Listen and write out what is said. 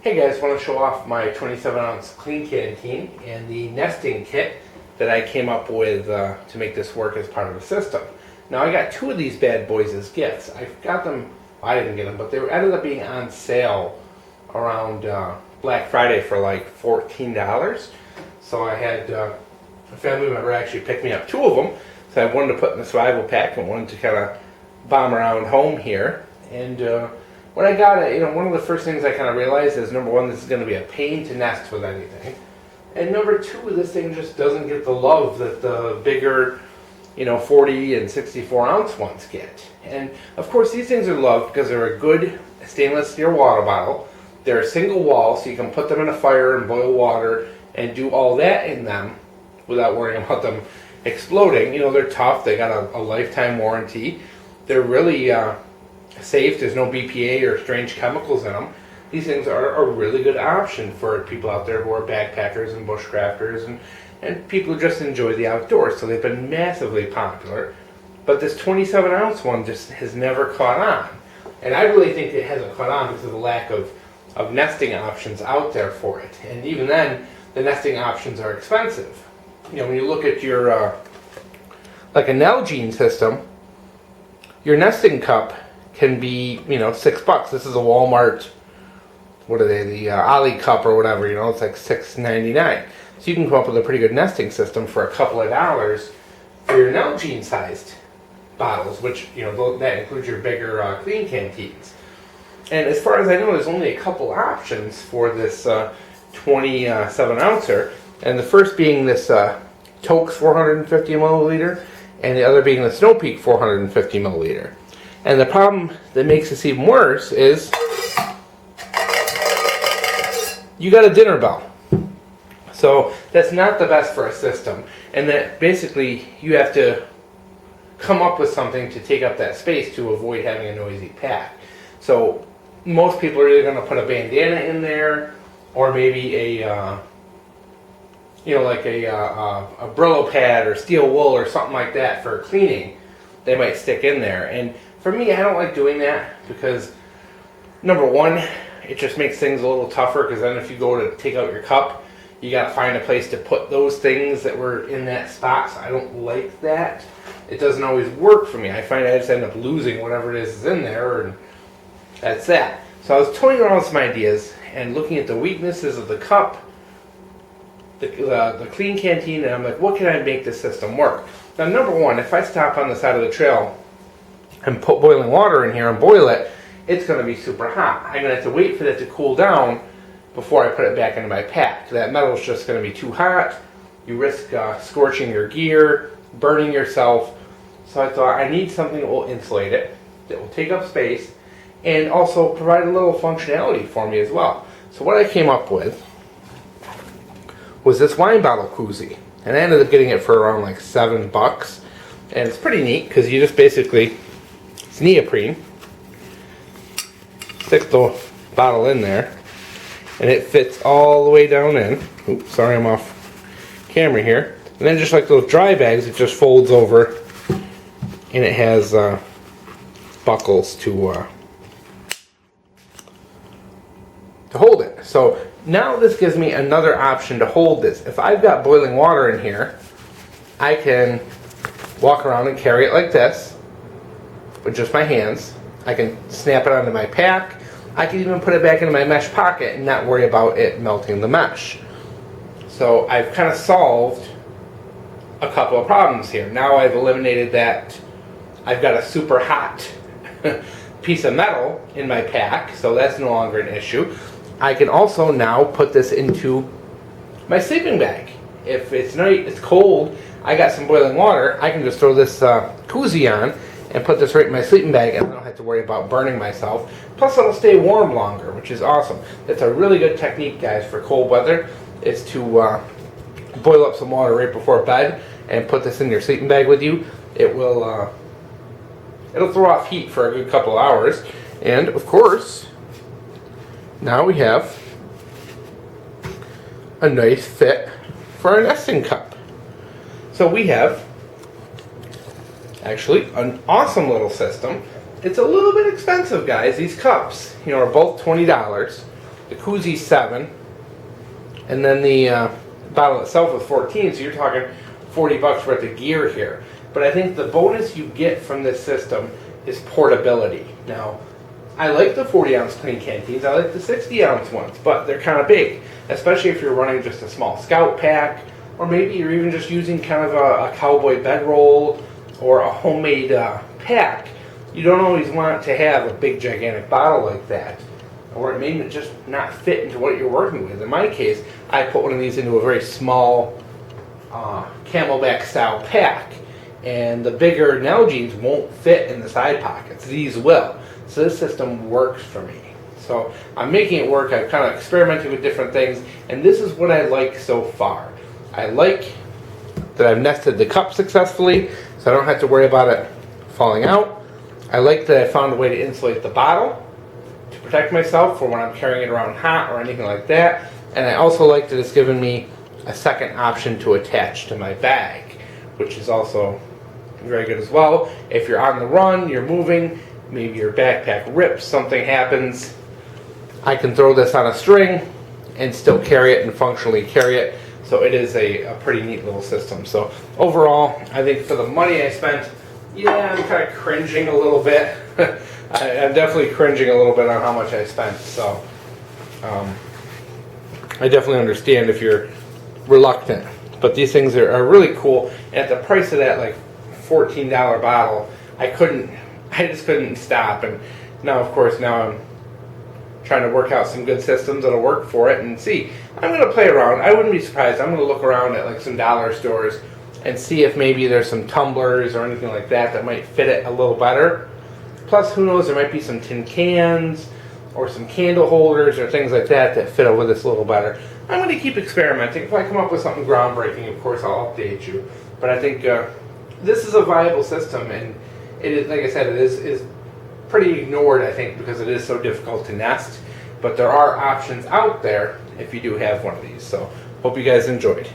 Hey guys, want to show off my 27-ounce Kleen Kanteen and the nesting kit that I came up with to make this work as part of the system. Now I got two of these bad boys as gifts. I got them, I didn't get them, but they ended up being on sale around Black Friday for like $14. So I had a family member actually pick me up two of them. So I wanted to put in the survival pack and wanted to kind of bomb around home here. And when I got it, one of the first things I kind of realized is, number one, this is going to be a pain to nest with anything. And number two, this thing just doesn't get the love that the bigger, 40 and 64 ounce ones get. And of course, these things are loved because they're a good stainless steel water bottle. They're a single wall, so you can put them in a fire and boil water and do all that in them without worrying about them exploding. They're tough. They got a lifetime warranty. They're really safe. There's no BPA or strange chemicals in them. These things are a really good option for people out there who are backpackers and bushcrafters and people who just enjoy the outdoors. So they've been massively popular. But this 27-ounce one just has never caught on. And I really think it hasn't caught on because of the lack of nesting options out there for it. And even then, the nesting options are expensive. When you look at your, like a Nalgene system, your nesting cup can be, $6. This is a Walmart, what are they, the Ollie cup or whatever, it's like $6.99. So you can come up with a pretty good nesting system for a couple of dollars for your Nalgene sized bottles, which, that includes your bigger Kleen Kanteens. And as far as I know, there's only a couple options for this 27 ouncer, and the first being this Toke's 450 milliliter, and the other being the Snow Peak 450 milliliter. And the problem that makes this even worse is you got a dinner bell. So that's not the best for a system. And that basically you have to come up with something to take up that space to avoid having a noisy pack. So most people are either going to put a bandana in there or maybe a like a Brillo pad or steel wool or something like that for cleaning. They might stick in there. And for me, I don't like doing that because, number one, it just makes things a little tougher because then if you go to take out your cup, you got to find a place to put those things that were in that spot. So I don't like that. It doesn't always work for me. I find I just end up losing whatever it is in there, and that's that. So I was toying around with some ideas and looking at the weaknesses of the cup, the Kleen Kanteen, and I'm like, what can I make this system work? Now, number one, if I stop on the side of the trail and put boiling water in here and boil it, it's going to be super hot. I'm going to have to wait for that to cool down before I put it back into my pack. That metal's just going to be too hot. You risk scorching your gear, burning yourself. So I thought I need something that will insulate it, that will take up space, and also provide a little functionality for me as well. So what I came up with was this wine bottle koozie. And I ended up getting it for around like $7. And it's pretty neat because you just basically, it's neoprene, stick the bottle in there, and it fits all the way down in. Oops, sorry, I'm off camera here. And then just like those dry bags, it just folds over, and it has buckles to hold it. So now this gives me another option to hold this. If I've got boiling water in here, I can walk around and carry it like this with just my hands. I can snap it onto my pack. I can even put it back into my mesh pocket and not worry about it melting the mesh. So I've kind of solved a couple of problems here. Now I've eliminated that I've got a super hot piece of metal in my pack, so that's no longer an issue. I can also now put this into my sleeping bag. If it's night, it's cold, I got some boiling water, I can just throw this koozie on and put this right in my sleeping bag, and I don't have to worry about burning myself. Plus it'll stay warm longer, which is awesome. That's a really good technique, guys, for cold weather, is to boil up some water right before bed and put this in your sleeping bag with you. It will it'll throw off heat for a good couple of hours. And of course, now we have a nice fit for our nesting cup. So we have actually an awesome little system. It's a little bit expensive, guys. These cups, are both $20. The koozie 7, and then the bottle itself was 14. So you're talking $40 worth of gear here. But I think the bonus you get from this system is portability. Now, I like the 40-ounce Kleen Kanteens. I like the 60-ounce ones, but they're kind of big, especially if you're running just a small scout pack, or maybe you're even just using kind of a cowboy bedroll or a homemade pack. You don't always want to have a big, gigantic bottle like that, or it may just not fit into what you're working with. In my case, I put one of these into a very small Camelback style pack, and the bigger Nalgene's won't fit in the side pockets. These will. So this system works for me. So I'm making it work. I've kind of experimented with different things, and this is what I like so far. I like that I've nested the cup successfully, so I don't have to worry about it falling out. I like that I found a way to insulate the bottle to protect myself for when I'm carrying it around hot or anything like that. And I also like that it's given me a second option to attach to my bag, which is also very good as well. If you're on the run, you're moving, maybe your backpack rips, something happens, I can throw this on a string and still carry it and functionally carry it. So it is a pretty neat little system. So overall, I think for the money I spent, yeah, I'm kind of cringing a little bit. I'm definitely cringing a little bit on how much I spent. So I definitely understand if you're reluctant. But these things are really cool. And at the price of that, like $14 bottle, I just couldn't stop. And now, of course, I'm trying to work out some good systems that'll work for it and see. I'm going to play around. I wouldn't be surprised. I'm going to look around at like some dollar stores and see if maybe there's some tumblers or anything like that might fit it a little better. Plus, who knows, there might be some tin cans or some candle holders or things like that fit it with this a little better. I'm going to keep experimenting. If I come up with something groundbreaking, of course, I'll update you. But I think this is a viable system, and it is, like I said, it is pretty ignored, I think, because it is so difficult to nest. But there are options out there if you do have one of these. So hope you guys enjoyed.